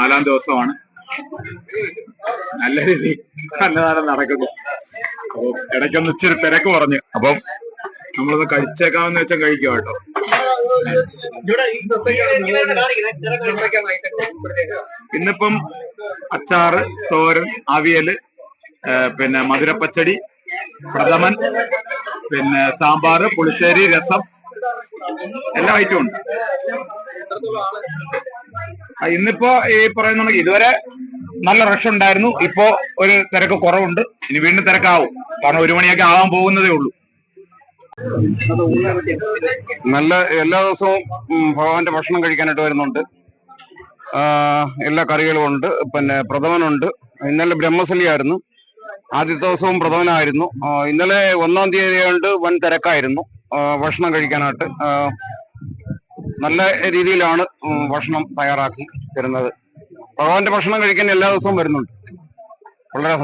4-ാം ദിവസമാണ്. നല്ല രീതിയിൽ അന്നദാനം നടക്കുന്നു. അപ്പൊ ഇടയ്ക്കൊന്ന് ഇച്ചിരി തിരക്ക് പറഞ്ഞു. അപ്പം നമ്മളൊന്ന് കഴിച്ചേക്കാമെന്ന് വെച്ചാൽ കഴിക്കുക കേട്ടോ. ഇന്നിപ്പം അച്ചാറ്, തോരൻ, അവിയല്, പിന്നെ മധുരപ്പച്ചടി, പ്രഥമൻ, പിന്നെ സാമ്പാറ്, പുളിശ്ശേരി, രസം, എല്ലാ ഐറ്റവും ഉണ്ട്. ഇന്നിപ്പോ ഈ പറയുന്ന ഇതുവരെ നല്ല റഷ് ഉണ്ടായിരുന്നു. ഇപ്പോ ഒരു തിരക്ക് കുറവുണ്ട്. ഇനി വീണ്ടും തിരക്കാവും. കാരണം 1 മണിയൊക്കെ ആവാൻ പോകുന്നതേ ഉള്ളൂ. നല്ല എല്ലാ ദിവസവും ഭഗവാന്റെ ഭക്ഷണം കഴിക്കാനായിട്ട് വരുന്നുണ്ട്. എല്ലാ കറികളും ഉണ്ട്. പിന്നെ പ്രഥമനുണ്ട്. ഇന്നലെ ബ്രഹ്മസലിയായിരുന്നു. ആദ്യത്തെ ദിവസവും പ്രഥമനായിരുന്നു. ഇന്നലെ 1-ാം തീയതി കൊണ്ട് വൻ തിരക്കായിരുന്നു ഭക്ഷണം കഴിക്കാനായിട്ട്. നല്ല രീതിയിലാണ് ഭക്ഷണം തയ്യാറാക്കി തരുന്നത്. ഭഗവാന്റെ ഭക്ഷണം കഴിക്കാൻ എല്ലാ ദിവസവും വരുന്നുണ്ട്. വളരെ